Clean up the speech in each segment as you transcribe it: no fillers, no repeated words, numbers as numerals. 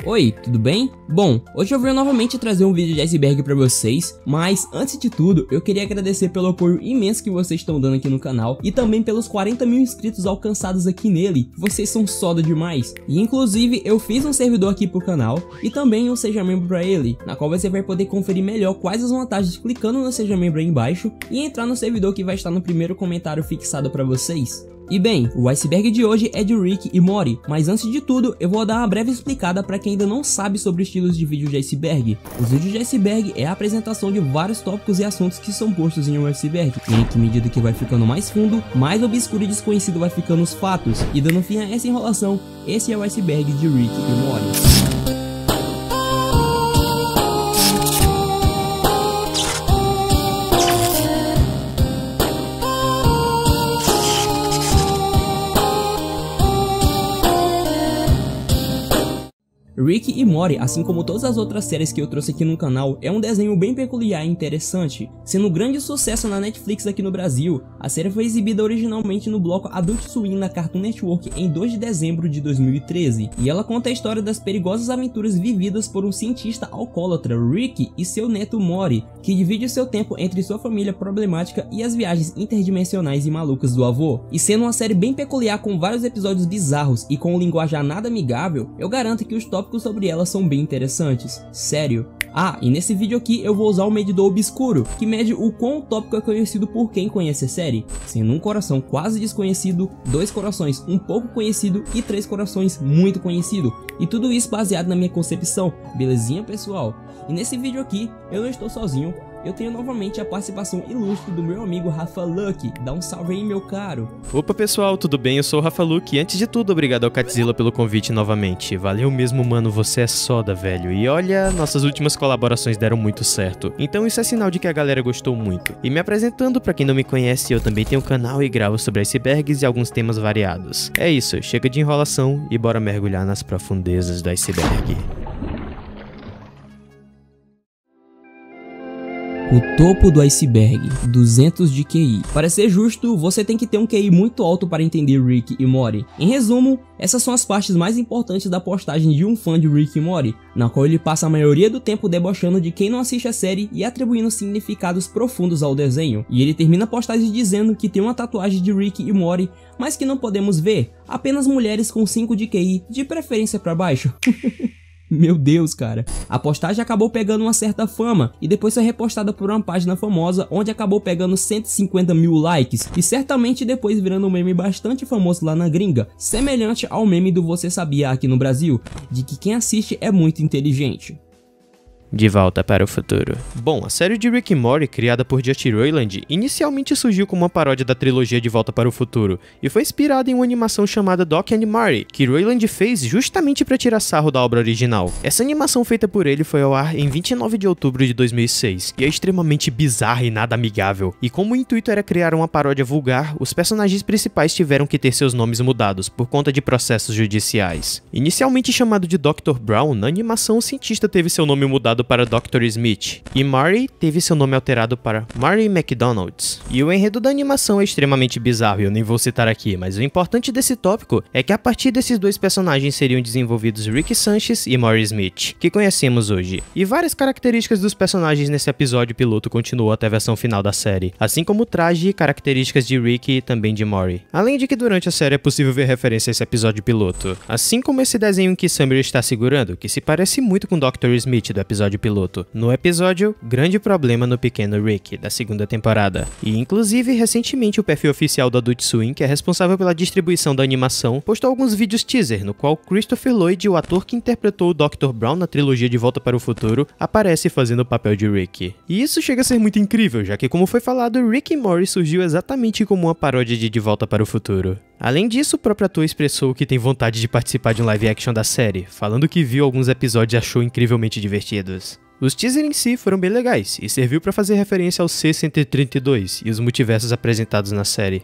Oi, tudo bem? Bom, hoje eu venho novamente trazer um vídeo de iceberg pra vocês, mas antes de tudo, eu queria agradecer pelo apoio imenso que vocês estão dando aqui no canal e também pelos 40 mil inscritos alcançados aqui nele. Vocês são soda demais. E inclusive eu fiz um servidor aqui pro canal e também um Seja Membro pra ele, na qual você vai poder conferir melhor quais as vantagens clicando no Seja Membro aí embaixo e entrar no servidor que vai estar no primeiro comentário fixado pra vocês. E bem, o iceberg de hoje é de Rick e Morty, mas antes de tudo eu vou dar uma breve explicada para quem ainda não sabe sobre estilos de vídeo de iceberg. Os vídeos de iceberg é a apresentação de vários tópicos e assuntos que são postos em um iceberg, e em que medida que vai ficando mais fundo, mais obscuro e desconhecido vai ficando os fatos, e dando fim a essa enrolação, esse é o iceberg de Rick e Morty. Rick e Morty, assim como todas as outras séries que eu trouxe aqui no canal, é um desenho bem peculiar e interessante. Sendo um grande sucesso na Netflix aqui no Brasil, a série foi exibida originalmente no bloco Adult Swim na Cartoon Network em 2 de dezembro de 2013, e ela conta a história das perigosas aventuras vividas por um cientista alcoólatra, Rick, e seu neto Morty, que divide seu tempo entre sua família problemática e as viagens interdimensionais e malucas do avô. E sendo uma série bem peculiar com vários episódios bizarros e com um linguajar nada amigável, eu garanto que os tópicos sobre ela são bem interessantes, sério. Ah, e nesse vídeo aqui eu vou usar o medidor obscuro, que mede o quão o tópico é conhecido por quem conhece a série, sendo um coração quase desconhecido, 2 corações um pouco conhecido e 3 corações muito conhecido, e tudo isso baseado na minha concepção, belezinha pessoal? E nesse vídeo aqui eu não estou sozinho, eu tenho novamente a participação ilustre do meu amigo Rafa Luck. Dá um salve aí, meu caro. Opa pessoal, tudo bem? Eu sou o Rafa Luck e antes de tudo, obrigado ao Catzilla pelo convite novamente. Valeu mesmo, mano, você é soda, velho. E olha, nossas últimas colaborações deram muito certo. Então isso é sinal de que a galera gostou muito. E me apresentando, pra quem não me conhece, eu também tenho um canal e gravo sobre icebergs e alguns temas variados. É isso, chega de enrolação e bora mergulhar nas profundezas do iceberg. O topo do iceberg, 200 de QI. Para ser justo, você tem que ter um QI muito alto para entender Rick e Morty. Em resumo, essas são as partes mais importantes da postagem de um fã de Rick e Morty, na qual ele passa a maioria do tempo debochando de quem não assiste a série e atribuindo significados profundos ao desenho. E ele termina a postagem dizendo que tem uma tatuagem de Rick e Morty, mas que não podemos ver, apenas mulheres com 5 de QI, de preferência para baixo. Meu Deus, cara. A postagem acabou pegando uma certa fama e depois foi repostada por uma página famosa onde acabou pegando 150 mil likes e certamente depois virando um meme bastante famoso lá na gringa, semelhante ao meme do Você Sabia aqui no Brasil, de que quem assiste é muito inteligente. De volta para o futuro. Bom, a série de Rick e Morty, criada por Josh Roiland, inicialmente surgiu como uma paródia da trilogia De Volta para o Futuro, e foi inspirada em uma animação chamada Doc and Marty, que Roiland fez justamente para tirar sarro da obra original. Essa animação feita por ele foi ao ar em 29 de outubro de 2006, e é extremamente bizarra e nada amigável, e como o intuito era criar uma paródia vulgar, os personagens principais tiveram que ter seus nomes mudados, por conta de processos judiciais. Inicialmente chamado de Dr. Brown, na animação o cientista teve seu nome mudado para Dr. Smith, e Marty teve seu nome alterado para Marty McDonald's. E o enredo da animação é extremamente bizarro, eu nem vou citar aqui, mas o importante desse tópico é que a partir desses 2 personagens seriam desenvolvidos Rick Sanchez e Morty Smith, que conhecemos hoje. E várias características dos personagens nesse episódio piloto continuam até a versão final da série, assim como o traje e características de Rick e também de Morty. Além de que durante a série é possível ver referência a esse episódio piloto, assim como esse desenho que Summer está segurando, que se parece muito com Dr. Smith do episódio piloto. No episódio, grande problema no pequeno Rick, da 2ª temporada. E inclusive, recentemente o perfil oficial do Adult Swim, que é responsável pela distribuição da animação, postou alguns vídeos teaser, no qual Christopher Lloyd, o ator que interpretou o Dr. Brown na trilogia De Volta para o Futuro, aparece fazendo o papel de Rick. E isso chega a ser muito incrível, já que, como foi falado, Rick e Morty surgiu exatamente como uma paródia de Volta para o Futuro. Além disso, o próprio ator expressou que tem vontade de participar de um live action da série, falando que viu alguns episódios e achou incrivelmente divertidos. Os teasers em si foram bem legais, e serviu para fazer referência ao C-132 e os multiversos apresentados na série.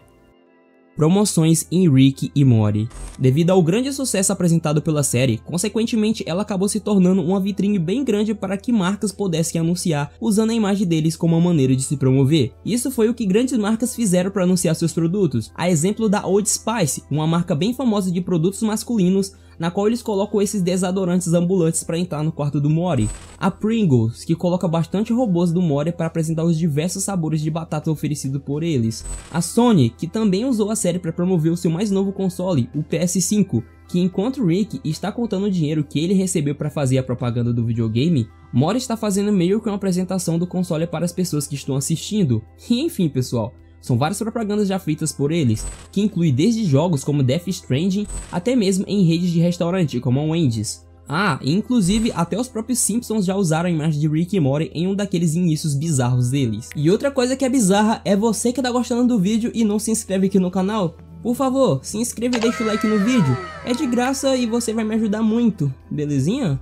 promoções em Rick e Morty. Devido ao grande sucesso apresentado pela série, consequentemente ela acabou se tornando uma vitrine bem grande para que marcas pudessem anunciar usando a imagem deles como uma maneira de se promover. Isso foi o que grandes marcas fizeram para anunciar seus produtos, a exemplo da Old Spice, uma marca bem famosa de produtos masculinos, na qual eles colocam esses desodorantes ambulantes para entrar no quarto do Morty. A Pringles, que coloca bastante robôs do Morty para apresentar os diversos sabores de batata oferecidos por eles. A Sony, que também usou a série para promover o seu mais novo console, o PS5, que enquanto Rick está contando o dinheiro que ele recebeu para fazer a propaganda do videogame, Morty está fazendo meio que uma apresentação do console para as pessoas que estão assistindo. E enfim, pessoal, são várias propagandas já feitas por eles, que inclui desde jogos como Death Stranding, até mesmo em redes de restaurante como a Wendy's. Ah, e inclusive até os próprios Simpsons já usaram a imagem de Rick e Morty em um daqueles inícios bizarros deles. E outra coisa que é bizarra é você que tá gostando do vídeo e não se inscreve aqui no canal. Por favor, se inscreva e deixa o like no vídeo, é de graça e você vai me ajudar muito, belezinha?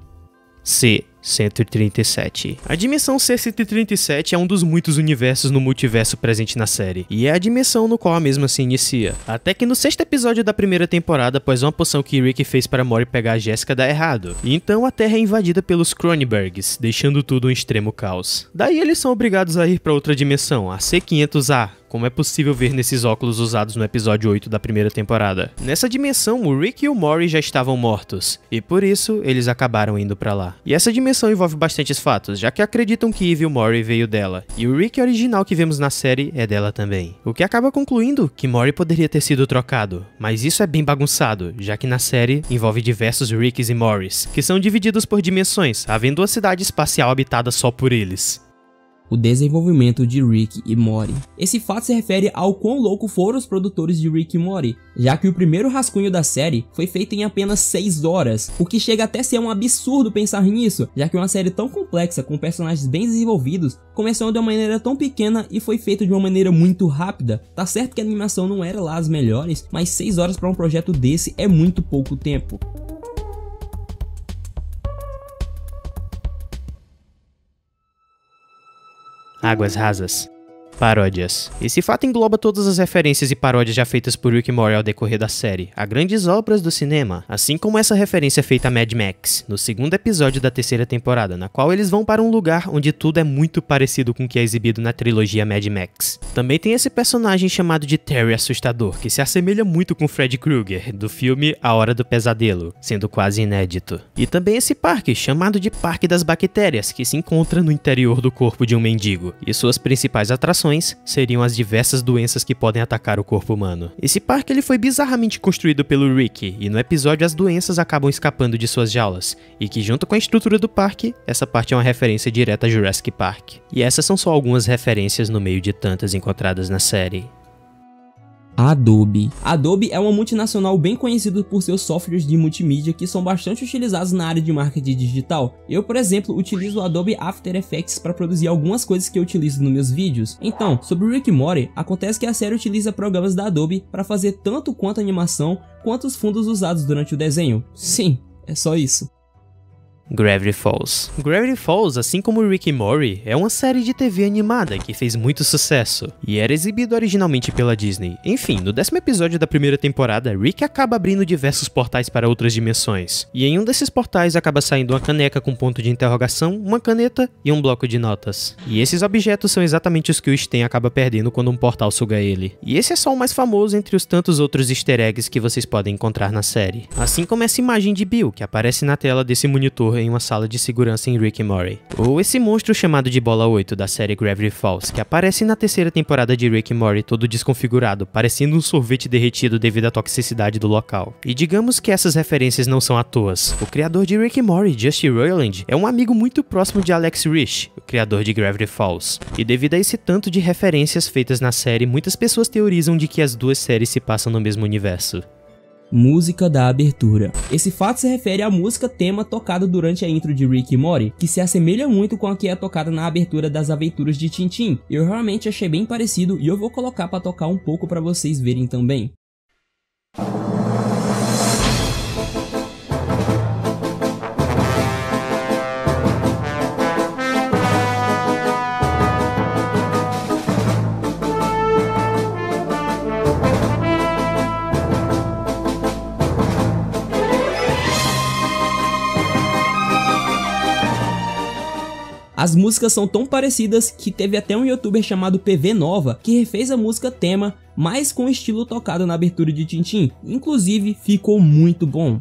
C-137. A dimensão C-137 é um dos muitos universos no multiverso presente na série, e é a dimensão no qual a mesma se inicia. Até que no 6º episódio da primeira temporada, após uma poção que Rick fez para Morty pegar a Jessica dá errado, e então a Terra é invadida pelos Cronenbergs, deixando tudo um extremo caos. Daí eles são obrigados a ir para outra dimensão, a C-500A, como é possível ver nesses óculos usados no episódio 8 da primeira temporada. Nessa dimensão, o Rick e o Morty já estavam mortos, e por isso eles acabaram indo pra lá. E essa dimensão envolve bastantes fatos, já que acreditam que Eve e o Morty veio dela, e o Rick original que vemos na série é dela também. O que acaba concluindo que Morty poderia ter sido trocado, mas isso é bem bagunçado, já que na série envolve diversos Ricks e Mortys, que são divididos por dimensões, havendo uma cidade espacial habitada só por eles. O desenvolvimento de Rick e Morty. Esse fato se refere ao quão louco foram os produtores de Rick e Morty, já que o primeiro rascunho da série foi feito em apenas 6 horas, o que chega até a ser um absurdo pensar nisso, já que uma série tão complexa, com personagens bem desenvolvidos, começou de uma maneira tão pequena e foi feito de uma maneira muito rápida. Tá certo que a animação não era lá as melhores, mas 6 horas para um projeto desse é muito pouco tempo. Águas rasas. Paródias. Esse fato engloba todas as referências e paródias já feitas por Rick e Morty ao decorrer da série, a grandes obras do cinema, assim como essa referência feita a Mad Max, no 2º episódio da 3ª temporada, na qual eles vão para um lugar onde tudo é muito parecido com o que é exibido na trilogia Mad Max. Também tem esse personagem chamado de Terry Assustador, que se assemelha muito com Freddy Krueger, do filme A Hora do Pesadelo, sendo quase inédito. E também esse parque, chamado de Parque das Bactérias, que se encontra no interior do corpo de um mendigo, e suas principais atrações seriam as diversas doenças que podem atacar o corpo humano. Esse parque ele foi bizarramente construído pelo Rick, e no episódio as doenças acabam escapando de suas jaulas, e que junto com a estrutura do parque, essa parte é uma referência direta a Jurassic Park. E essas são só algumas referências no meio de tantas encontradas na série. Adobe. Adobe é uma multinacional bem conhecida por seus softwares de multimídia que são bastante utilizados na área de marketing digital. Eu, por exemplo, utilizo o Adobe After Effects para produzir algumas coisas que eu utilizo nos meus vídeos. Então, sobre Rick e Morty, acontece que a série utiliza programas da Adobe para fazer tanto quanto a animação, quanto os fundos usados durante o desenho. Sim, é só isso. Gravity Falls. Gravity Falls, assim como Rick e Morty, é uma série de TV animada que fez muito sucesso e era exibido originalmente pela Disney. Enfim, no 10º episódio da primeira temporada, Rick acaba abrindo diversos portais para outras dimensões, e em um desses portais acaba saindo uma caneca com ponto de interrogação, uma caneta e um bloco de notas. E esses objetos são exatamente os que o Stan acaba perdendo quando um portal suga ele. E esse é só o mais famoso entre os tantos outros easter eggs que vocês podem encontrar na série. Assim como essa imagem de Bill, que aparece na tela desse monitor em uma sala de segurança em Rick e Morty. Ou esse monstro chamado de Bola 8 da série Gravity Falls, que aparece na 3ª temporada de Rick e Morty todo desconfigurado, parecendo um sorvete derretido devido à toxicidade do local. E digamos que essas referências não são à toa. O criador de Rick e Morty, Justin Roiland, é um amigo muito próximo de Alex Rich, o criador de Gravity Falls. E devido a esse tanto de referências feitas na série, muitas pessoas teorizam de que as duas séries se passam no mesmo universo. Música da abertura. Esse fato se refere à música tema tocada durante a intro de Rick e Morty, que se assemelha muito com a que é tocada na abertura das aventuras de Tintin. Eu realmente achei bem parecido e eu vou colocar para tocar um pouco para vocês verem também. As músicas são tão parecidas que teve até um youtuber chamado PV Nova que refez a música tema, mas com o estilo tocado na abertura de Tintin. Inclusive, ficou muito bom.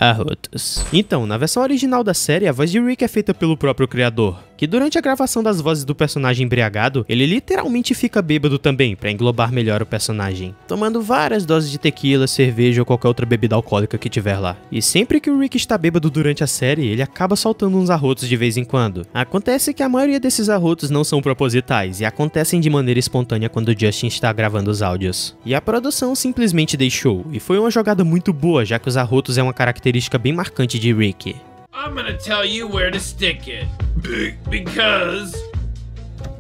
Arrotos. Então, na versão original da série, a voz de Rick é feita pelo próprio criador, que durante a gravação das vozes do personagem embriagado, ele literalmente fica bêbado também, pra englobar melhor o personagem, tomando várias doses de tequila, cerveja ou qualquer outra bebida alcoólica que tiver lá. E sempre que o Rick está bêbado durante a série, ele acaba soltando uns arrotos de vez em quando. Acontece que a maioria desses arrotos não são propositais e acontecem de maneira espontânea quando o Justin está gravando os áudios. E a produção simplesmente deixou, e foi uma jogada muito boa, já que os arrotos é uma característica bem marcante de Rick. I'm gonna tell you where to stick it. Because...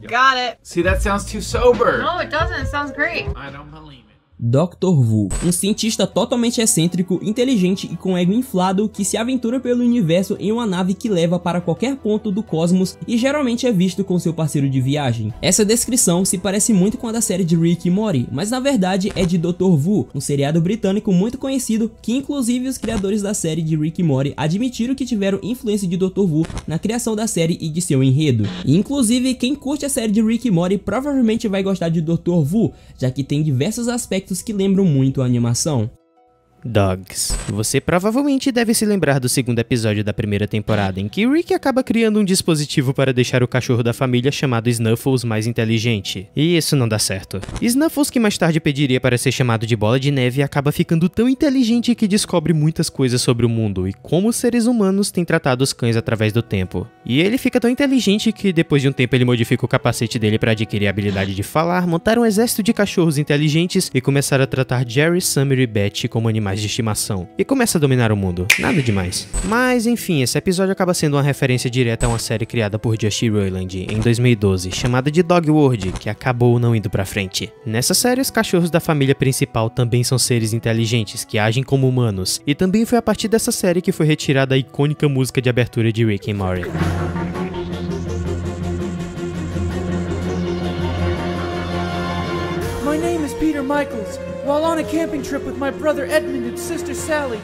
Got it. See, that sounds too sober. No, it doesn't. It sounds great. I don't believe it. Dr. Wu, um cientista totalmente excêntrico, inteligente e com ego inflado que se aventura pelo universo em uma nave que leva para qualquer ponto do cosmos e geralmente é visto com seu parceiro de viagem. Essa descrição se parece muito com a da série de Rick e Morty, mas na verdade é de Dr. Wu, um seriado britânico muito conhecido que inclusive os criadores da série de Rick e Morty admitiram que tiveram influência de Dr. Wu na criação da série e de seu enredo. E inclusive quem curte a série de Rick e Morty provavelmente vai gostar de Dr. Wu, já que tem diversos aspectos que lembram muito a animação. Dogs. Você provavelmente deve se lembrar do segundo episódio da primeira temporada, em que Rick acaba criando um dispositivo para deixar o cachorro da família chamado Snuffles mais inteligente. E isso não dá certo. Snuffles, que mais tarde pediria para ser chamado de Bola de Neve, acaba ficando tão inteligente que descobre muitas coisas sobre o mundo e como os seres humanos têm tratado os cães através do tempo. E ele fica tão inteligente que depois de um tempo ele modifica o capacete dele para adquirir a habilidade de falar, montar um exército de cachorros inteligentes e começar a tratar Jerry, Summer e Beth como animais de estimação, e começa a dominar o mundo. Nada demais. Mas enfim, esse episódio acaba sendo uma referência direta a uma série criada por Justin Roiland em 2012, chamada de Dog World, que acabou não indo pra frente. Nessa série, os cachorros da família principal também são seres inteligentes, que agem como humanos, e também foi a partir dessa série que foi retirada a icônica música de abertura de Rick and Morty. My name is Peter Michaels. While on a camping trip with my brother Edmund and sister Sally.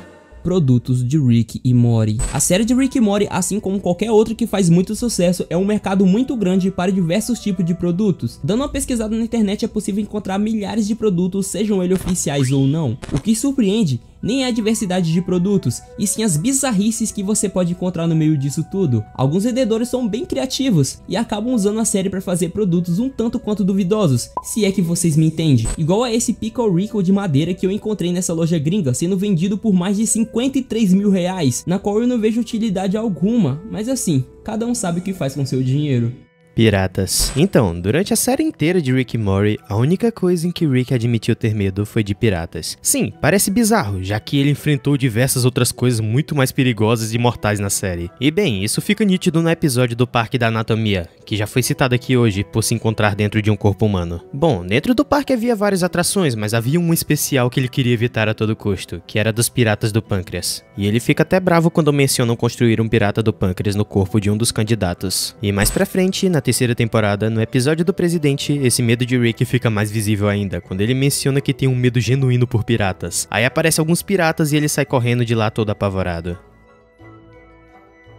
Produtos de Rick e Morty. A série de Rick e Morty, assim como qualquer outra que faz muito sucesso, é um mercado muito grande para diversos tipos de produtos. Dando uma pesquisada na internet é possível encontrar milhares de produtos, sejam eles oficiais ou não. O que surpreende nem é a diversidade de produtos, e sim as bizarrices que você pode encontrar no meio disso tudo. Alguns vendedores são bem criativos e acabam usando a série para fazer produtos um tanto quanto duvidosos, se é que vocês me entendem. Igual a esse Pickle Rico de madeira que eu encontrei nessa loja gringa, sendo vendido por mais de 53 mil reais, na qual eu não vejo utilidade alguma, mas assim, cada um sabe o que faz com seu dinheiro. Piratas. Então, durante a série inteira de Rick e Morty, a única coisa em que Rick admitiu ter medo foi de piratas. Sim, parece bizarro, já que ele enfrentou diversas outras coisas muito mais perigosas e mortais na série. E bem, isso fica nítido no episódio do Parque da Anatomia, que já foi citado aqui hoje por se encontrar dentro de um corpo humano. Bom, dentro do parque havia várias atrações, mas havia um especial que ele queria evitar a todo custo, que era dos piratas do pâncreas. E ele fica até bravo quando mencionam construir um pirata do pâncreas no corpo de um dos candidatos. E mais pra frente, na terceira temporada, no episódio do presidente, esse medo de Rick fica mais visível ainda, quando ele menciona que tem um medo genuíno por piratas. Aí aparecem alguns piratas e ele sai correndo de lá todo apavorado.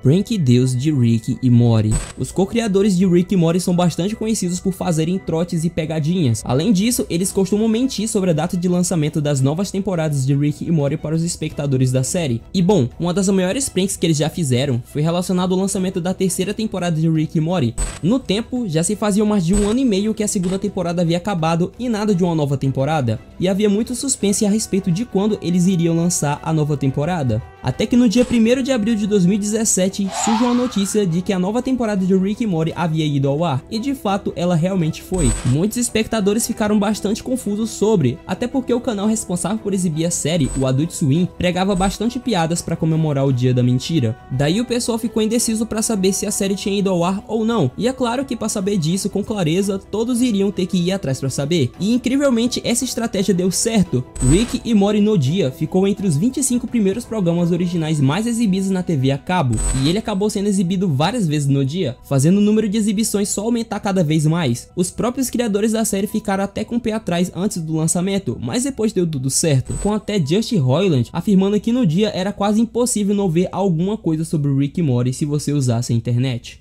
Prank Deus de Rick e Morty. Os co-criadores de Rick e Morty são bastante conhecidos por fazerem trotes e pegadinhas. Além disso, eles costumam mentir sobre a data de lançamento das novas temporadas de Rick e Morty para os espectadores da série. E bom, uma das maiores pranks que eles já fizeram foi relacionado ao lançamento da terceira temporada de Rick e Morty. No tempo, já se fazia mais de 1 ano e meio que a segunda temporada havia acabado e nada de uma nova temporada. E havia muito suspense a respeito de quando eles iriam lançar a nova temporada. Até que no dia 1º de abril de 2017 surge uma notícia de que a nova temporada de Rick e Morty havia ido ao ar, e de fato ela realmente foi. Muitos espectadores ficaram bastante confusos sobre, até porque o canal responsável por exibir a série, o Adult Swim, pregava bastante piadas para comemorar o dia da mentira. Daí o pessoal ficou indeciso para saber se a série tinha ido ao ar ou não, e é claro que para saber disso com clareza, todos iriam ter que ir atrás para saber. E incrivelmente essa estratégia deu certo. Rick e Morty no dia ficou entre os 25 primeiros programas originais mais exibidos na TV a cabo, e ele acabou sendo exibido várias vezes no dia, fazendo o número de exibições só aumentar cada vez mais. Os próprios criadores da série ficaram até com o pé atrás antes do lançamento, mas depois deu tudo certo, com até Justin Roiland afirmando que no dia era quase impossível não ver alguma coisa sobre Rick e Morty se você usasse a internet.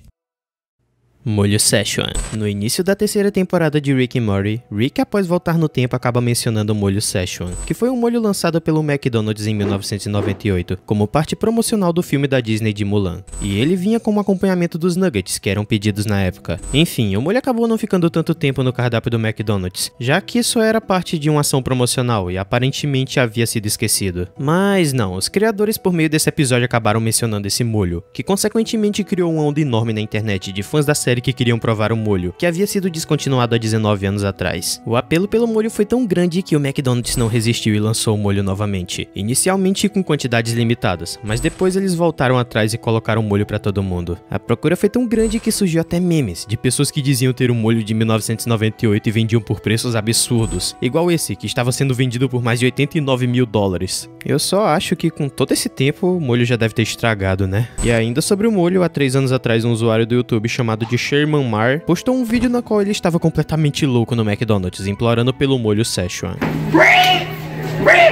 Molho Szechuan. No início da terceira temporada de Rick and Morty, Rick, após voltar no tempo, acaba mencionando o molho Szechuan, que foi um molho lançado pelo McDonald's em 1998, como parte promocional do filme da Disney de Mulan. E ele vinha como acompanhamento dos nuggets, que eram pedidos na época. Enfim, o molho acabou não ficando tanto tempo no cardápio do McDonald's, já que isso era parte de uma ação promocional e aparentemente havia sido esquecido. Mas não, os criadores por meio desse episódio acabaram mencionando esse molho, que consequentemente criou uma onda enorme na internet de fãs da série que queriam provar o molho, que havia sido descontinuado há 19 anos atrás. O apelo pelo molho foi tão grande que o McDonald's não resistiu e lançou o molho novamente, inicialmente com quantidades limitadas, mas depois eles voltaram atrás e colocaram molho pra todo mundo. A procura foi tão grande que surgiu até memes de pessoas que diziam ter um molho de 1998 e vendiam por preços absurdos, igual esse, que estava sendo vendido por mais de 89 mil dólares. Eu só acho que com todo esse tempo o molho já deve ter estragado, né? E ainda sobre o molho, há 3 anos atrás um usuário do YouTube chamado de Sherman Mar postou um vídeo na qual ele estava completamente louco no McDonald's, implorando pelo molho Szechuan.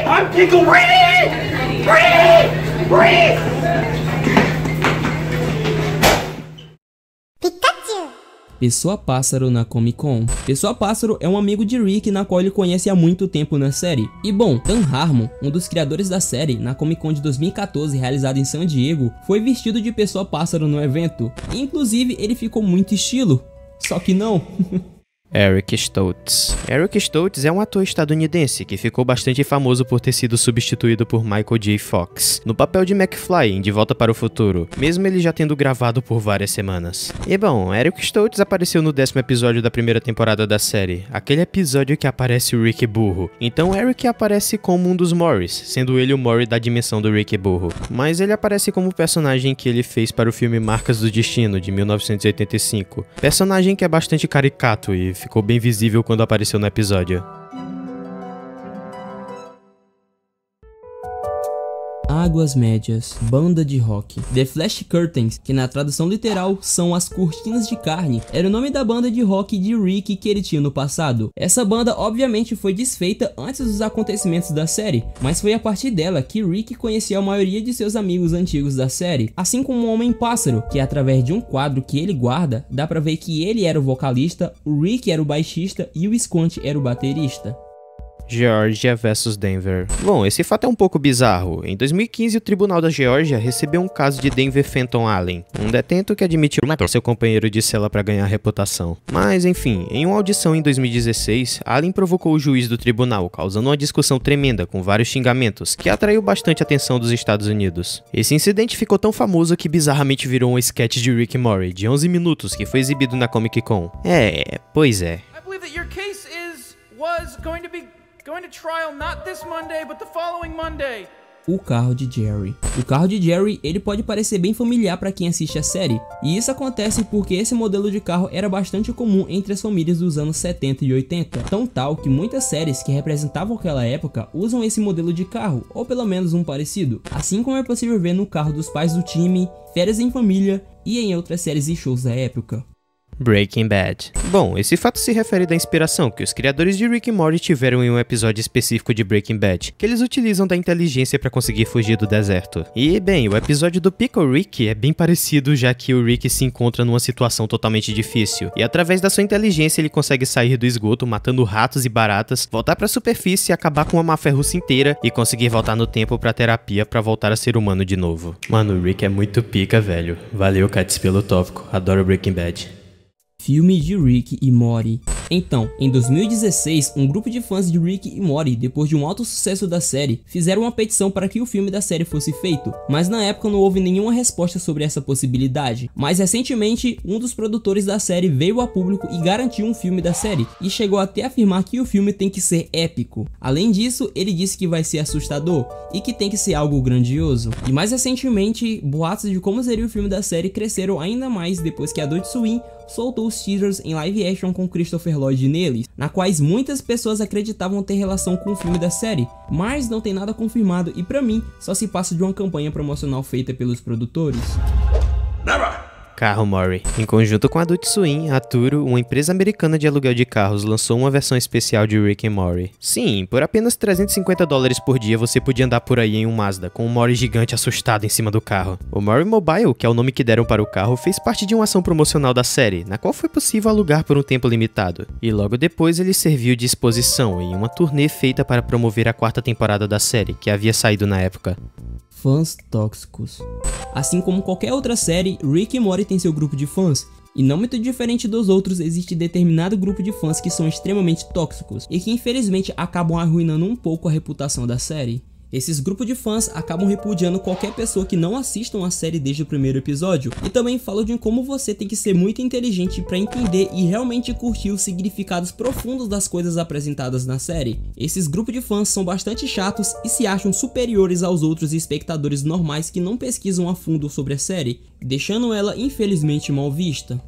I'm Pickle Pessoa Pássaro na Comic Con. Pessoa Pássaro é um amigo de Rick na qual ele conhece há muito tempo na série. E bom, Dan Harmon, um dos criadores da série, na Comic Con de 2014 realizada em San Diego, foi vestido de Pessoa Pássaro no evento. E, inclusive, ele ficou muito estilo. Só que não. Eric Stoltz. Eric Stoltz é um ator estadunidense que ficou bastante famoso por ter sido substituído por Michael J. Fox no papel de McFly em De Volta para o Futuro, mesmo ele já tendo gravado por várias semanas. E bom, Eric Stoltz apareceu no 10º episódio da primeira temporada da série, aquele episódio que aparece o Rick burro. Então Eric aparece como um dos Morrys, sendo ele o Morry da dimensão do Rick burro. Mas ele aparece como o personagem que ele fez para o filme Marcas do Destino, de 1985. Personagem que é bastante caricato e ficou bem visível quando apareceu no episódio. Águas Médias, banda de rock. The Flash Curtains, que na tradução literal são as cortinas de carne, era o nome da banda de rock de Rick que ele tinha no passado. Essa banda obviamente foi desfeita antes dos acontecimentos da série, mas foi a partir dela que Rick conhecia a maioria de seus amigos antigos da série, assim como o Homem-Pássaro, que através de um quadro que ele guarda, dá pra ver que ele era o vocalista, o Rick era o baixista e o Squant era o baterista. Geórgia vs Denver. Bom, esse fato é um pouco bizarro. Em 2015, o Tribunal da Geórgia recebeu um caso de Denver Fenton Allen, um detento que admitiu matar seu companheiro de cela para ganhar reputação. Mas enfim, em uma audição em 2016, Allen provocou o juiz do tribunal, causando uma discussão tremenda com vários xingamentos, que atraiu bastante atenção dos Estados Unidos. Esse incidente ficou tão famoso que bizarramente virou um sketch de Rick and Morty de 11 minutos que foi exibido na Comic Con. Pois é. I believe that your case was going to trial not this Monday, but the following Monday. O carro de Jerry. O carro de Jerry, ele pode parecer bem familiar para quem assiste a série, e isso acontece porque esse modelo de carro era bastante comum entre as famílias dos anos 70 e 80, tão tal que muitas séries que representavam aquela época usam esse modelo de carro, ou pelo menos um parecido, assim como é possível ver no carro dos pais do time, Férias em Família e em outras séries e shows da época. Breaking Bad. Bom, esse fato se refere da inspiração que os criadores de Rick and Morty tiveram em um episódio específico de Breaking Bad, que eles utilizam da inteligência para conseguir fugir do deserto. E bem, o episódio do Pickle Rick é bem parecido, já que o Rick se encontra numa situação totalmente difícil, e através da sua inteligência ele consegue sair do esgoto matando ratos e baratas, voltar para a superfície, acabar com uma máfia russa inteira e conseguir voltar no tempo pra terapia pra voltar a ser humano de novo. Mano, o Rick é muito pica, velho. Valeu, Cats, pelo tópico. Adoro Breaking Bad. Filme de Rick e Morty. Então, em 2016, um grupo de fãs de Rick e Morty, depois de um alto sucesso da série, fizeram uma petição para que o filme da série fosse feito, mas na época não houve nenhuma resposta sobre essa possibilidade. Mas recentemente, um dos produtores da série veio a público e garantiu um filme da série, e chegou até a afirmar que o filme tem que ser épico. Além disso, ele disse que vai ser assustador, e que tem que ser algo grandioso. E mais recentemente, boatos de como seria o filme da série cresceram ainda mais depois que Adult Swim soltou os teasers em live action com Christopher Lloyd neles, na quais muitas pessoas acreditavam ter relação com o filme da série, mas não tem nada confirmado e pra mim só se passa de uma campanha promocional feita pelos produtores. Never! Carro Mori. Em conjunto com a Adult Swim, a Turo, uma empresa americana de aluguel de carros, lançou uma versão especial de Rick and Morty. Sim, por apenas $350 por dia você podia andar por aí em um Mazda, com um Mori gigante assustado em cima do carro. O Mori Mobile, que é o nome que deram para o carro, fez parte de uma ação promocional da série, na qual foi possível alugar por um tempo limitado. E logo depois ele serviu de exposição em uma turnê feita para promover a 4ª temporada da série, que havia saído na época. Fãs tóxicos. Assim como qualquer outra série, Rick e Morty tem seu grupo de fãs, e não muito diferente dos outros, existe determinado grupo de fãs que são extremamente tóxicos e que infelizmente acabam arruinando um pouco a reputação da série. Esses grupos de fãs acabam repudiando qualquer pessoa que não assistam a série desde o primeiro episódio, e também falam de como você tem que ser muito inteligente para entender e realmente curtir os significados profundos das coisas apresentadas na série. Esses grupos de fãs são bastante chatos e se acham superiores aos outros espectadores normais que não pesquisam a fundo sobre a série, deixando ela infelizmente mal vista.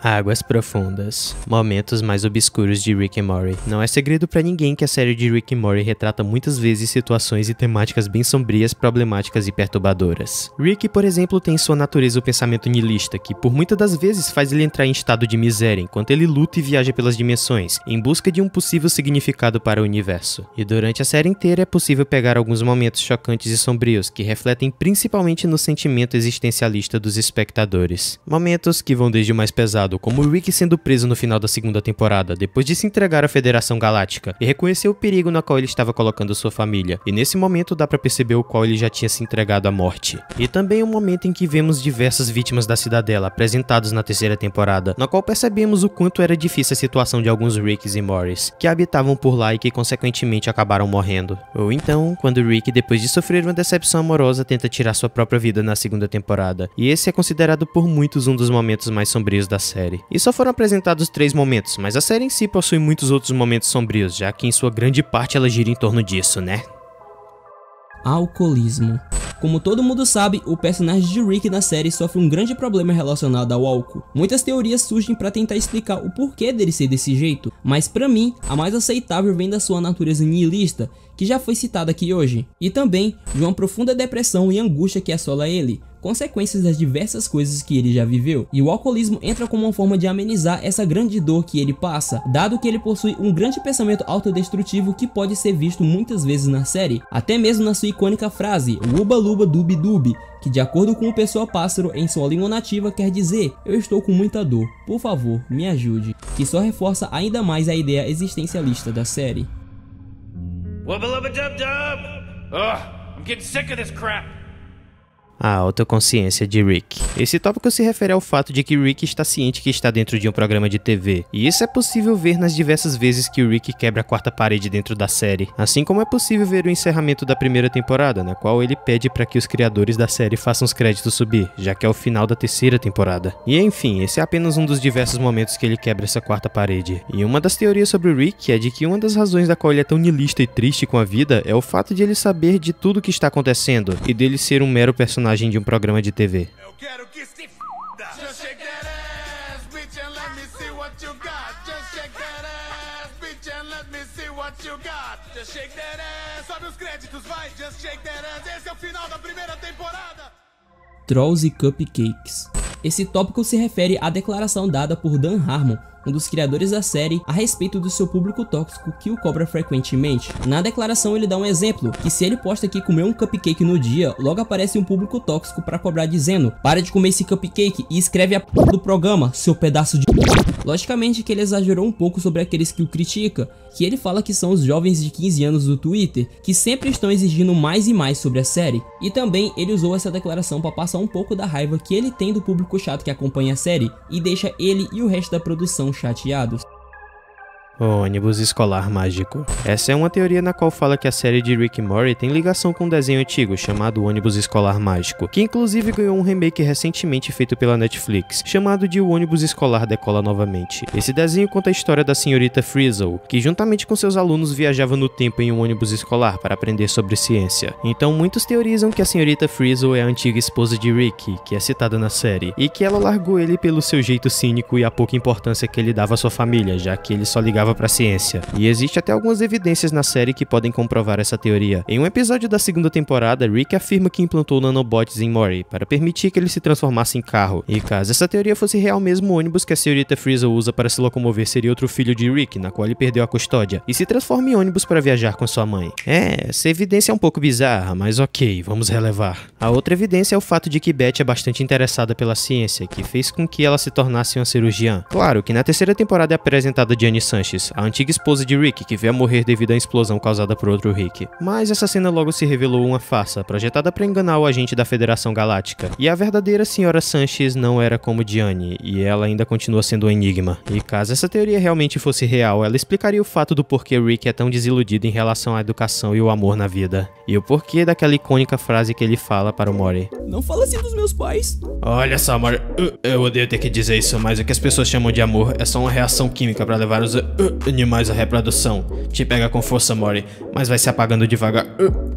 Águas profundas. Momentos mais obscuros de Rick and Morty. Não é segredo pra ninguém que a série de Rick and Morty retrata muitas vezes situações e temáticas bem sombrias, problemáticas e perturbadoras. Rick, por exemplo, tem em sua natureza o pensamento niilista, que por muitas das vezes faz ele entrar em estado de miséria, enquanto ele luta e viaja pelas dimensões, em busca de um possível significado para o universo. E durante a série inteira é possível pegar alguns momentos chocantes e sombrios, que refletem principalmente no sentimento existencialista dos espectadores. Momentos que vão desde o mais pesado, como o Rick sendo preso no final da 2ª temporada, depois de se entregar à Federação Galáctica, e reconhecer o perigo na qual ele estava colocando sua família, e nesse momento dá pra perceber o qual ele já tinha se entregado à morte. E também o momento em que vemos diversas vítimas da Cidadela apresentados na 3ª temporada, na qual percebemos o quanto era difícil a situação de alguns Ricks e Mortys, que habitavam por lá e que consequentemente acabaram morrendo. Ou então, quando Rick, depois de sofrer uma decepção amorosa, tenta tirar sua própria vida na 2ª temporada, e esse é considerado por muitos um dos momentos mais sombrios da série. E só foram apresentados 3 momentos, mas a série em si possui muitos outros momentos sombrios, já que em sua grande parte ela gira em torno disso, né? Alcoolismo. Como todo mundo sabe, o personagem de Rick na série sofre um grande problema relacionado ao álcool. Muitas teorias surgem para tentar explicar o porquê dele ser desse jeito, mas pra mim, a mais aceitável vem da sua natureza nihilista, que já foi citada aqui hoje, e também de uma profunda depressão e angústia que assola ele, consequências das diversas coisas que ele já viveu. E o alcoolismo entra como uma forma de amenizar essa grande dor que ele passa, dado que ele possui um grande pensamento autodestrutivo que pode ser visto muitas vezes na série, até mesmo na sua icônica frase Uba Luba Dubi Dubi, que de acordo com o Pessoa Pássaro em sua língua nativa quer dizer eu estou com muita dor, por favor, me ajude, que só reforça ainda mais a ideia existencialista da série. Wubba lubba dub dub! Ugh, I'm getting sick of this crap! A autoconsciência de Rick. Esse tópico se refere ao fato de que Rick está ciente que está dentro de um programa de TV, e isso é possível ver nas diversas vezes que o Rick quebra a 4ª parede dentro da série, assim como é possível ver o encerramento da 1ª temporada, na qual ele pede para que os criadores da série façam os créditos subir, já que é o final da 3ª temporada. E enfim, esse é apenas um dos diversos momentos que ele quebra essa 4ª parede. E uma das teorias sobre o Rick é de que uma das razões da qual ele é tão niilista e triste com a vida é o fato de ele saber de tudo o que está acontecendo, e dele ser um mero personagem de um programa de TV. Eu quero que se f***. Just shake that ass, bitch, and let me see what you got. Just shake that ass, bitch, and let me see what you got. Just shake that ass, sobe os créditos, vai. Just shake that ass, esse é o final da 1ª temporada. Trolls e Cupcakes. Esse tópico se refere à declaração dada por Dan Harmon, um dos criadores da série, a respeito do seu público tóxico que o cobra frequentemente. Na declaração ele dá um exemplo, que se ele posta que comer um cupcake no dia, logo aparece um público tóxico para cobrar dizendo: para de comer esse cupcake e escreve a p*** do programa, seu pedaço de p***. Logicamente que ele exagerou um pouco sobre aqueles que o criticam, que ele fala que são os jovens de 15 anos do Twitter, que sempre estão exigindo mais e mais sobre a série. E também ele usou essa declaração para passar um pouco da raiva que ele tem do público chato que acompanha a série, e deixa ele e o resto da produção chateados. O ônibus escolar mágico. Essa é uma teoria na qual fala que a série de Rick and Morty tem ligação com um desenho antigo chamado Ônibus Escolar Mágico, que inclusive ganhou um remake recentemente feito pela Netflix, chamado de O Ônibus Escolar Decola Novamente. Esse desenho conta a história da senhorita Frizzle, que juntamente com seus alunos viajava no tempo em um ônibus escolar para aprender sobre ciência. Então muitos teorizam que a senhorita Frizzle é a antiga esposa de Rick, que é citada na série, e que ela largou ele pelo seu jeito cínico e a pouca importância que ele dava à sua família, já que ele só ligava cagava pra ciência. E existe até algumas evidências na série que podem comprovar essa teoria. Em um episódio da segunda temporada, Rick afirma que implantou nanobots em Mori para permitir que ele se transformasse em carro. E caso essa teoria fosse real mesmo, o ônibus que a senhorita Frizzle usa para se locomover seria outro filho de Rick, na qual ele perdeu a custódia, e se transforma em ônibus para viajar com sua mãe. Essa evidência é um pouco bizarra, mas ok, vamos relevar. A outra evidência é o fato de que Beth é bastante interessada pela ciência, que fez com que ela se tornasse uma cirurgiã. Claro que na terceira temporada é apresentada Gianni Sanchez, a antiga esposa de Rick, que veio a morrer devido à explosão causada por outro Rick. Mas essa cena logo se revelou uma farsa, projetada para enganar o agente da Federação Galáctica. E a verdadeira senhora Sanchez não era como Gianni, e ela ainda continua sendo um enigma. E caso essa teoria realmente fosse real, ela explicaria o fato do porquê Rick é tão desiludido em relação à educação e o amor na vida. E o porquê daquela icônica frase que ele fala para o Mori. Não fala assim dos meus pais. Olha só, Mori, eu odeio ter que dizer isso, mas o que as pessoas chamam de amor é só uma reação química para levar os animais à reprodução. Te pega com força, Mori, mas vai se apagando devagar,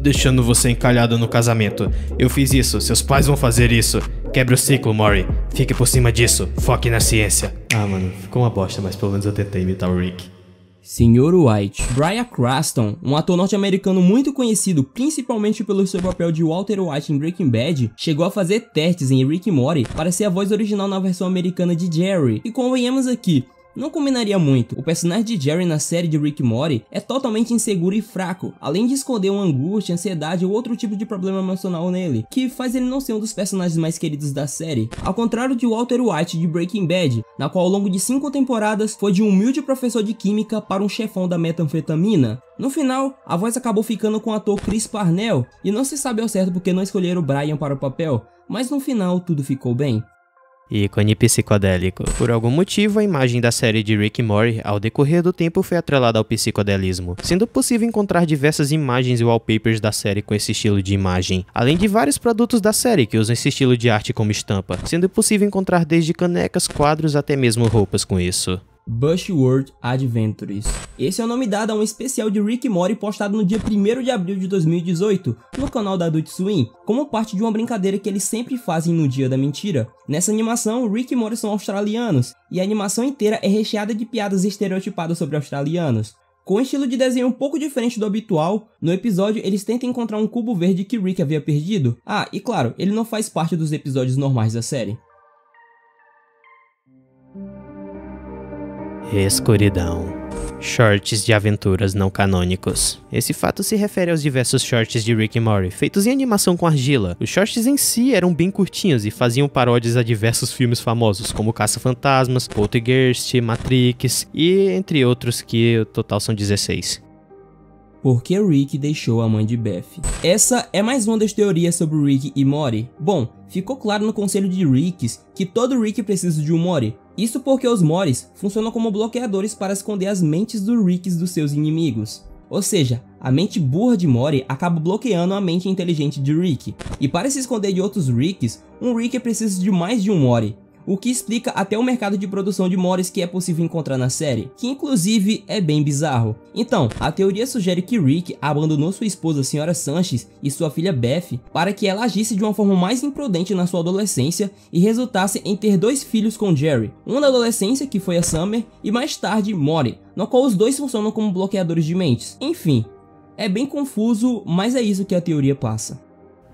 deixando você encalhado no casamento. Eu fiz isso, seus pais vão fazer isso. Quebre o ciclo, Mori. Fique por cima disso. Foque na ciência. Ah, mano, ficou uma bosta, mas pelo menos eu tentei imitar o Rick. Sr. White. Bryan Cranston, um ator norte-americano muito conhecido principalmente pelo seu papel de Walter White em Breaking Bad, chegou a fazer testes em Rick e Morty para ser a voz original na versão americana de Jerry. E convenhamos aqui, não combinaria muito. O personagem de Jerry na série de Rick e Morty é totalmente inseguro e fraco, além de esconder uma angústia, ansiedade ou outro tipo de problema emocional nele, que faz ele não ser um dos personagens mais queridos da série. Ao contrário de Walter White de Breaking Bad, na qual ao longo de 5 temporadas foi de um humilde professor de química para um chefão da metanfetamina. No final, a voz acabou ficando com o ator Chris Parnell, e não se sabe ao certo porque não escolheram Bryan para o papel, mas no final tudo ficou bem. Ícone psicodélico. Por algum motivo, a imagem da série de Rick e Morty, ao decorrer do tempo, foi atrelada ao psicodelismo, sendo possível encontrar diversas imagens e wallpapers da série com esse estilo de imagem, além de vários produtos da série que usam esse estilo de arte como estampa, sendo possível encontrar desde canecas, quadros até mesmo roupas com isso. Bushworld Adventures. Esse é o nome dado a um especial de Rick e Morty postado no dia 1º de abril de 2018 no canal da Adult Swim, como parte de uma brincadeira que eles sempre fazem no dia da mentira. Nessa animação, Rick e Morty são australianos, e a animação inteira é recheada de piadas estereotipadas sobre australianos. Com um estilo de desenho um pouco diferente do habitual, no episódio eles tentam encontrar um cubo verde que Rick havia perdido. Ah, e claro, ele não faz parte dos episódios normais da série. Escuridão. Shorts de aventuras não canônicos. Esse fato se refere aos diversos shorts de Rick e Morty, feitos em animação com argila. Os shorts em si eram bem curtinhos e faziam paródias a diversos filmes famosos, como Caça-Fantasmas, Poltergeist, Matrix e entre outros que o total são 16. Por que Rick deixou a mãe de Beth? Essa é mais uma das teorias sobre Rick e Morty. Bom, ficou claro no conselho de Ricks que todo Rick precisa de um Morty. Isso porque os Mortys funcionam como bloqueadores para esconder as mentes dos Ricks dos seus inimigos. Ou seja, a mente burra de Morty acaba bloqueando a mente inteligente de Rick. E para se esconder de outros Ricks, um Rick precisa de mais de um Morty. O que explica até o mercado de produção de Mortys que é possível encontrar na série, que inclusive é bem bizarro. Então, a teoria sugere que Rick abandonou sua esposa Sra. Sanchez e sua filha Beth para que ela agisse de uma forma mais imprudente na sua adolescência e resultasse em ter 2 filhos com Jerry, um na adolescência que foi a Summer e mais tarde Morty, no qual os dois funcionam como bloqueadores de mentes. Enfim, é bem confuso, mas é isso que a teoria passa.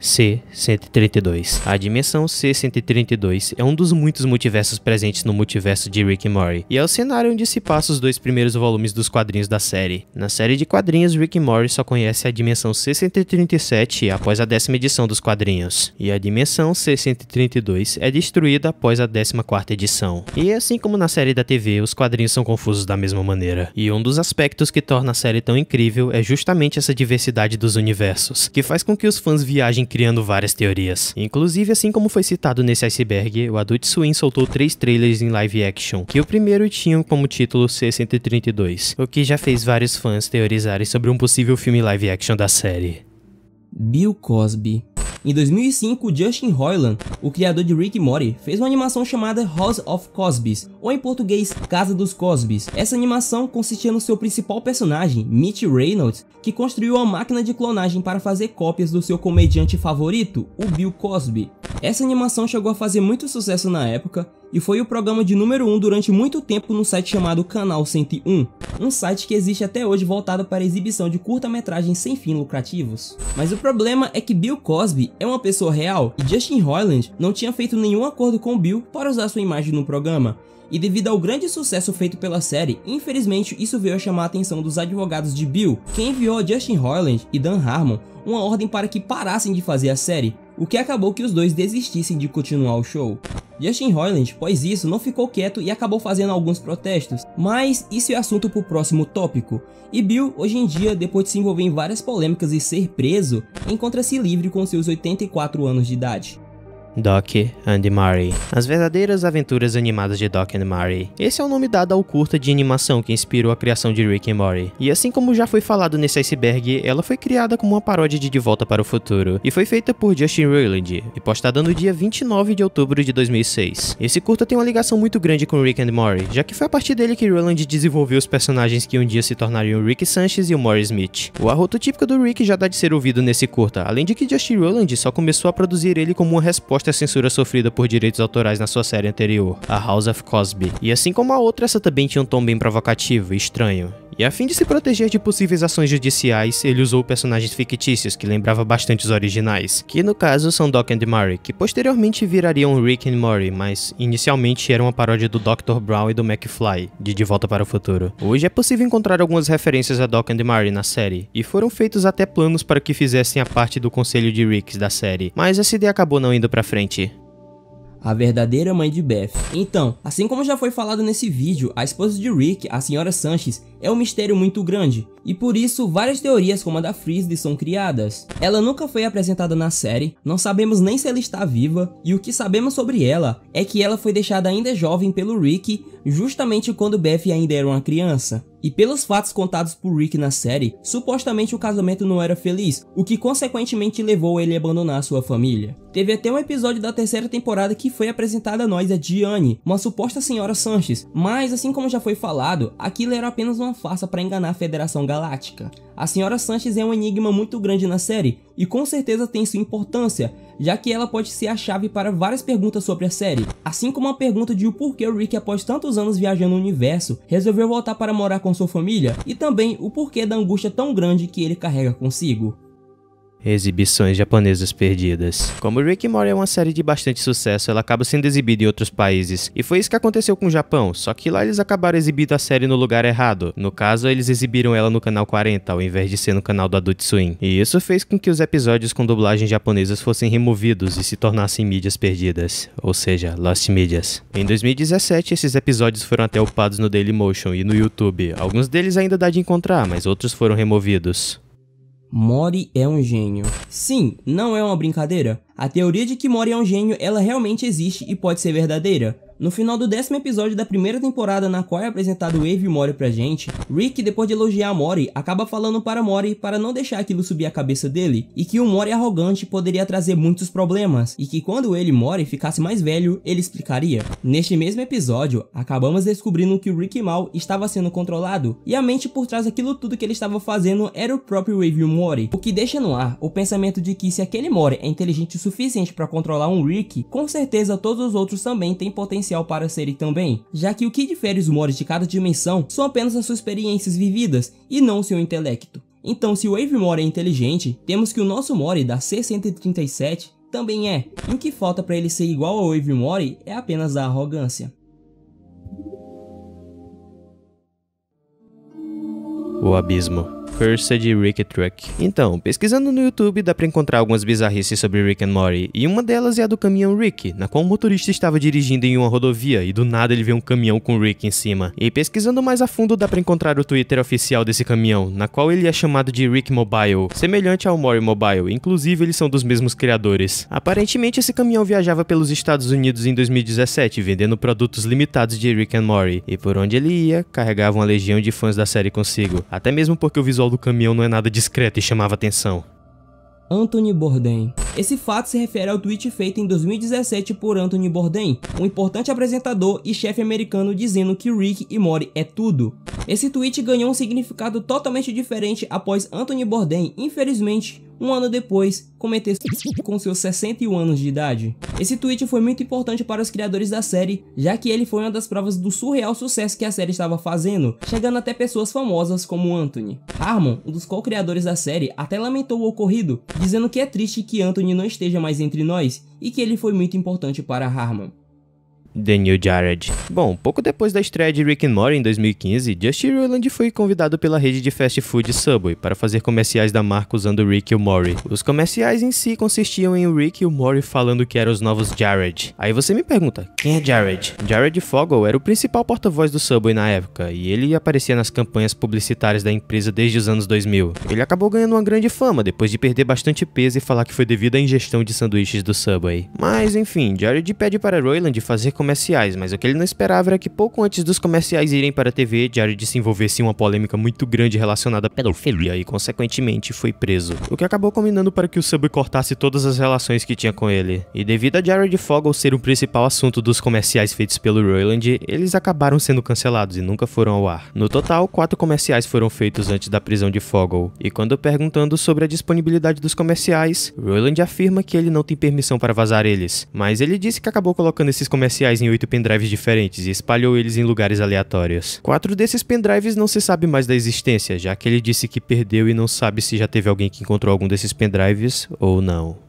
C-132. A dimensão C-132 é um dos muitos multiversos presentes no multiverso de Rick e Morty, e é o cenário onde se passa os 2 primeiros volumes dos quadrinhos da série. Na série de quadrinhos, Rick e Morty só conhece a dimensão C-137 após a 10ª edição dos quadrinhos, e a dimensão C-132 é destruída após a 14ª edição. E assim como na série da TV, os quadrinhos são confusos da mesma maneira. E um dos aspectos que torna a série tão incrível é justamente essa diversidade dos universos, que faz com que os fãs viajem criando várias teorias. Inclusive, assim como foi citado nesse iceberg, o Adult Swim soltou 3 trailers em live action, que o primeiro tinha como título C-132, o que já fez vários fãs teorizarem sobre um possível filme live action da série. Bill Cosby. Em 2005, Justin Roiland, o criador de Rick e Morty, fez uma animação chamada House of Cosbys, ou em português, Casa dos Cosbys. Essa animação consistia no seu principal personagem, Mitch Reynolds, que construiu uma máquina de clonagem para fazer cópias do seu comediante favorito, o Bill Cosby. Essa animação chegou a fazer muito sucesso na época e foi o programa de número 1 durante muito tempo no site chamado Canal 101, um site que existe até hoje voltado para a exibição de curta-metragens sem fins lucrativos. Mas o problema é que Bill Cosby é uma pessoa real e Justin Roiland não tinha feito nenhum acordo com Bill para usar sua imagem no programa. E devido ao grande sucesso feito pela série, infelizmente isso veio a chamar a atenção dos advogados de Bill, que enviou a Justin Roiland e Dan Harmon uma ordem para que parassem de fazer a série, o que acabou que os dois desistissem de continuar o show. Justin Roiland, após isso, não ficou quieto e acabou fazendo alguns protestos, mas isso é assunto para o próximo tópico. E Bill, hoje em dia, depois de se envolver em várias polêmicas e ser preso, encontra-se livre com seus 84 anos de idade. Doc and Mary. As verdadeiras aventuras animadas de Doc and Mary. Esse é o nome dado ao curta de animação que inspirou a criação de Rick and Morty. E assim como já foi falado nesse iceberg, ela foi criada como uma paródia de De Volta para o Futuro, e foi feita por Justin Roiland, e postada no dia 29 de outubro de 2006. Esse curta tem uma ligação muito grande com Rick and Morty, já que foi a partir dele que Roiland desenvolveu os personagens que um dia se tornariam o Rick Sanchez e o Morty Smith. O arroto típico do Rick já dá de ser ouvido nesse curta, além de que Justin Roiland só começou a produzir ele como uma resposta à censura sofrida por direitos autorais na sua série anterior, a House of Cosby. E assim como a outra, essa também tinha um tom bem provocativo e estranho. E a fim de se proteger de possíveis ações judiciais, ele usou personagens fictícios que lembravam bastante os originais, que no caso são Doc and Mary, que posteriormente virariam Rick and Morty, mas inicialmente eram uma paródia do Dr. Brown e do McFly, de Volta para o Futuro. Hoje é possível encontrar algumas referências a Doc and Mary na série, e foram feitos até planos para que fizessem a parte do conselho de Ricks da série, mas essa ideia acabou não indo pra frente. A verdadeira mãe de Beth. Então, assim como já foi falado nesse vídeo, a esposa de Rick, a Sra. Sanchez, é um mistério muito grande, e por isso várias teorias como a da Frizzly são criadas. Ela nunca foi apresentada na série, não sabemos nem se ela está viva, e o que sabemos sobre ela é que ela foi deixada ainda jovem pelo Rick, justamente quando Beth ainda era uma criança. E pelos fatos contados por Rick na série, supostamente o casamento não era feliz, o que consequentemente levou ele a abandonar sua família. Teve até um episódio da terceira temporada que foi apresentada a nós a Diane, uma suposta Sra. Sanchez, mas assim como já foi falado, aquilo era apenas uma farsa para enganar a Federação Galáctica. A Sra. Sanchez é um enigma muito grande na série, e com certeza tem sua importância, já que ela pode ser a chave para várias perguntas sobre a série, assim como a pergunta de o porquê o Rick, após tantos anos viajando no universo, resolveu voltar para morar com sua família, e também o porquê da angústia tão grande que ele carrega consigo. Exibições japonesas perdidas. Como Rick and Morty é uma série de bastante sucesso, ela acaba sendo exibida em outros países, e foi isso que aconteceu com o Japão, só que lá eles acabaram exibindo a série no lugar errado. No caso, eles exibiram ela no canal 40, ao invés de ser no canal do Adult Swim, e isso fez com que os episódios com dublagens japonesas fossem removidos e se tornassem mídias perdidas, ou seja, Lost Medias. Em 2017, esses episódios foram até upados no Dailymotion e no YouTube. Alguns deles ainda dá de encontrar, mas outros foram removidos. Morty é um gênio. Sim, não é uma brincadeira. A teoria de que Morty é um gênio, ela realmente existe e pode ser verdadeira. No final do 10º episódio da primeira temporada, na qual é apresentado o Wave e o Morty pra gente, Rick, depois de elogiar Morty, acaba falando para Morty para não deixar aquilo subir a cabeça dele, e que o Morty arrogante poderia trazer muitos problemas, e que quando ele e Morty ficasse mais velho, ele explicaria. Neste mesmo episódio, acabamos descobrindo que o Rick Mal estava sendo controlado, e a mente por trás daquilo tudo que ele estava fazendo era o próprio Wave e o Morty, o que deixa no ar o pensamento de que se aquele Morty é inteligente o suficiente para controlar um Rick, com certeza todos os outros também têm potencial para serem também, já que o que difere os Mortys de cada dimensão são apenas as suas experiências vividas e não seu intelecto. Então, se o Wave Morty é inteligente, temos que o nosso Morty da C-137 também é, e o que falta para ele ser igual ao Wave Morty é apenas a arrogância. O Abismo. Cursed Rick Truck. Então, pesquisando no YouTube dá pra encontrar algumas bizarrices sobre Rick and Morty, e uma delas é a do caminhão Rick, na qual o motorista estava dirigindo em uma rodovia e do nada ele vê um caminhão com Rick em cima. E pesquisando mais a fundo dá pra encontrar o Twitter oficial desse caminhão, na qual ele é chamado de Rick Mobile, semelhante ao Morty Mobile, inclusive eles são dos mesmos criadores. Aparentemente esse caminhão viajava pelos Estados Unidos em 2017, vendendo produtos limitados de Rick and Morty, e por onde ele ia, carregava uma legião de fãs da série consigo, até mesmo porque o visual do caminhão não é nada discreto e chamava atenção. Anthony Bourdain. Esse fato se refere ao tweet feito em 2017 por Anthony Bourdain, um importante apresentador e chefe americano, dizendo que Rick e Morty é tudo. Esse tweet ganhou um significado totalmente diferente após Anthony Bourdain, infelizmente, um ano depois, cometer suicídio com seus 61 anos de idade. Esse tweet foi muito importante para os criadores da série, já que ele foi uma das provas do surreal sucesso que a série estava fazendo, chegando até pessoas famosas como Anthony. Harmon, um dos co-criadores da série, até lamentou o ocorrido, dizendo que é triste que Anthony não esteja mais entre nós e que ele foi muito importante para Harmon. Daniel Jared. Bom, pouco depois da estreia de Rick and Morty em 2015, Justin Roiland foi convidado pela rede de fast food Subway para fazer comerciais da marca usando Rick e o Morty. Os comerciais em si consistiam em o Rick e o Morty falando que eram os novos Jared. Aí você me pergunta, quem é Jared? Jared Fogle era o principal porta-voz do Subway na época, e ele aparecia nas campanhas publicitárias da empresa desde os anos 2000. Ele acabou ganhando uma grande fama depois de perder bastante peso e falar que foi devido à ingestão de sanduíches do Subway. Mas enfim, Jared pede para Roiland fazer comerciais, mas o que ele não esperava era que pouco antes dos comerciais irem para a TV, Jared se envolvesse em uma polêmica muito grande relacionada à pedofilia e consequentemente foi preso, o que acabou combinando para que o Subway cortasse todas as relações que tinha com ele. E devido a Jared Fogle ser o principal assunto dos comerciais feitos pelo Roiland, eles acabaram sendo cancelados e nunca foram ao ar. No total, 4 comerciais foram feitos antes da prisão de Fogle, e quando perguntando sobre a disponibilidade dos comerciais, Roiland afirma que ele não tem permissão para vazar eles, mas ele disse que acabou colocando esses comerciais em 8 pendrives diferentes e espalhou eles em lugares aleatórios. 4 desses pendrives não se sabe mais da existência, já que ele disse que perdeu e não sabe se já teve alguém que encontrou algum desses pendrives ou não.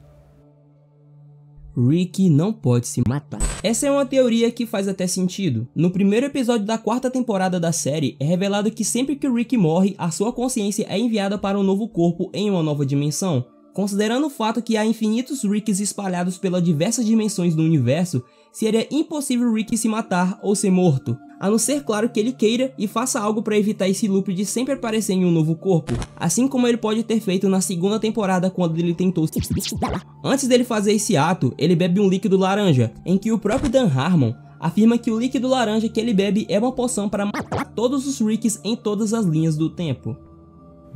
Rick não pode se matar. Essa é uma teoria que faz até sentido. No primeiro episódio da 4ª temporada da série, é revelado que sempre que o Rick morre, a sua consciência é enviada para um novo corpo em uma nova dimensão. Considerando o fato que há infinitos Ricks espalhados pelas diversas dimensões do universo, seria impossível Rick se matar ou ser morto, a não ser claro que ele queira e faça algo para evitar esse loop de sempre aparecer em um novo corpo, assim como ele pode ter feito na 2ª temporada quando ele tentou se suicidar. Antes dele fazer esse ato, ele bebe um líquido laranja, em que o próprio Dan Harmon afirma que o líquido laranja que ele bebe é uma poção para matar todos os Ricks em todas as linhas do tempo.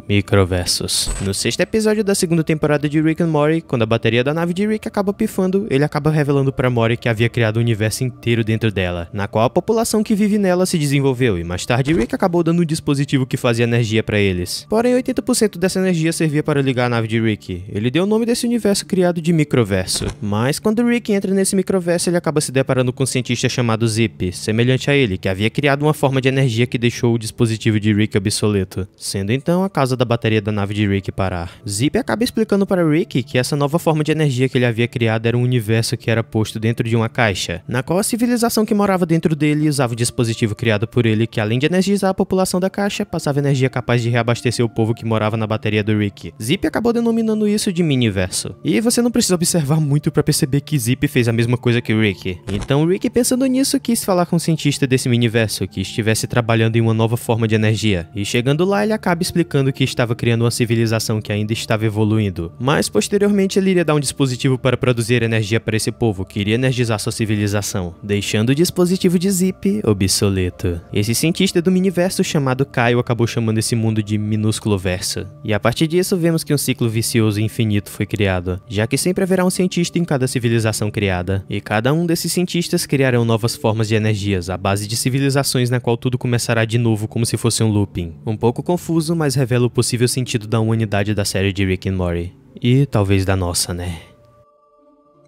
Microversos. No 6º episódio da 2ª temporada de Rick and Morty, quando a bateria da nave de Rick acaba pifando, ele acaba revelando para Morty que havia criado um universo inteiro dentro dela, na qual a população que vive nela se desenvolveu, e mais tarde Rick acabou dando um dispositivo que fazia energia para eles. Porém, 80% dessa energia servia para ligar a nave de Rick. Ele deu o nome desse universo criado de microverso. Mas quando Rick entra nesse microverso, ele acaba se deparando com um cientista chamado Zip, semelhante a ele, que havia criado uma forma de energia que deixou o dispositivo de Rick obsoleto, sendo então a causa da bateria da nave de Rick parar. Zip acaba explicando para Rick que essa nova forma de energia que ele havia criado era um universo que era posto dentro de uma caixa, na qual a civilização que morava dentro dele usava o dispositivo criado por ele que, além de energizar a população da caixa, passava energia capaz de reabastecer o povo que morava na bateria do Rick. Zip acabou denominando isso de miniverso. E você não precisa observar muito para perceber que Zip fez a mesma coisa que Rick. Então Rick, pensando nisso, quis falar com o cientista desse miniverso que estivesse trabalhando em uma nova forma de energia, e chegando lá ele acaba explicando que estava criando uma civilização que ainda estava evoluindo, mas posteriormente ele iria dar um dispositivo para produzir energia para esse povo que iria energizar sua civilização, deixando o dispositivo de Zip obsoleto. Esse cientista do miniverso chamado Kyle acabou chamando esse mundo de minúsculo verso, e a partir disso vemos que um ciclo vicioso e infinito foi criado, já que sempre haverá um cientista em cada civilização criada, e cada um desses cientistas criarão novas formas de energias à base de civilizações na qual tudo começará de novo como se fosse um looping. Um pouco confuso, mas revela o possível sentido da humanidade da série de Rick and Morty. E talvez da nossa, né?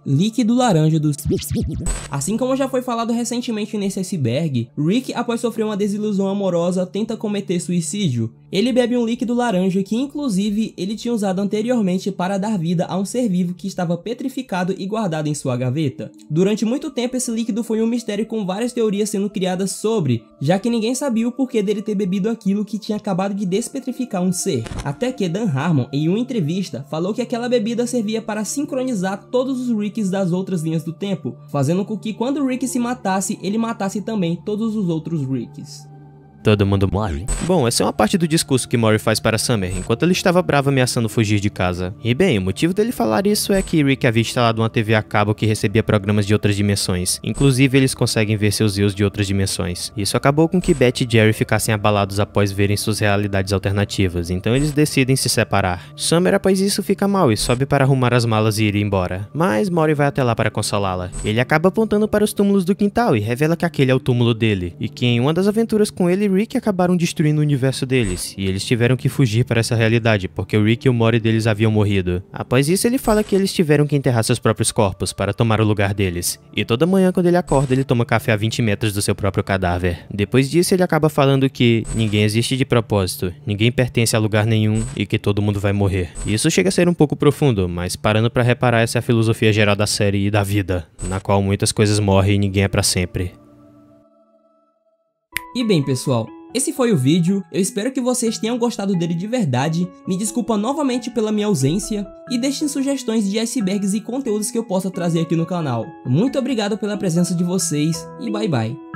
Líquido laranja do... Assim como já foi falado recentemente nesse iceberg, Rick, após sofrer uma desilusão amorosa, tenta cometer suicídio. Ele bebe um líquido laranja que, inclusive, ele tinha usado anteriormente para dar vida a um ser vivo que estava petrificado e guardado em sua gaveta. Durante muito tempo, esse líquido foi um mistério com várias teorias sendo criadas sobre, já que ninguém sabia o porquê dele ter bebido aquilo que tinha acabado de despetrificar um ser. Até que Dan Harmon, em uma entrevista, falou que aquela bebida servia para sincronizar todos os Ricks das outras linhas do tempo, fazendo com que quando o Rick se matasse, ele matasse também todos os outros Ricks. Todo mundo morre. Bom, essa é uma parte do discurso que Morty faz para Summer, enquanto ele estava bravo ameaçando fugir de casa. E bem, o motivo dele falar isso é que Rick havia instalado uma TV a cabo que recebia programas de outras dimensões. Inclusive, eles conseguem ver seus eus de outras dimensões. Isso acabou com que Beth e Jerry ficassem abalados após verem suas realidades alternativas, então eles decidem se separar. Summer, após isso, fica mal e sobe para arrumar as malas e ir embora. Mas Morty vai até lá para consolá-la. Ele acaba apontando para os túmulos do quintal e revela que aquele é o túmulo dele, e que em uma das aventuras com ele, Rick acabaram destruindo o universo deles, e eles tiveram que fugir para essa realidade, porque o Rick e o Morty deles haviam morrido. Após isso, ele fala que eles tiveram que enterrar seus próprios corpos para tomar o lugar deles. E toda manhã, quando ele acorda, ele toma café a 20 metros do seu próprio cadáver. Depois disso, ele acaba falando que ninguém existe de propósito, ninguém pertence a lugar nenhum e que todo mundo vai morrer. Isso chega a ser um pouco profundo, mas parando para reparar, essa é a filosofia geral da série e da vida, na qual muitas coisas morrem e ninguém é para sempre. E bem, pessoal, esse foi o vídeo, eu espero que vocês tenham gostado dele de verdade, me desculpa novamente pela minha ausência, e deixem sugestões de icebergs e conteúdos que eu possa trazer aqui no canal. Muito obrigado pela presença de vocês, e bye bye.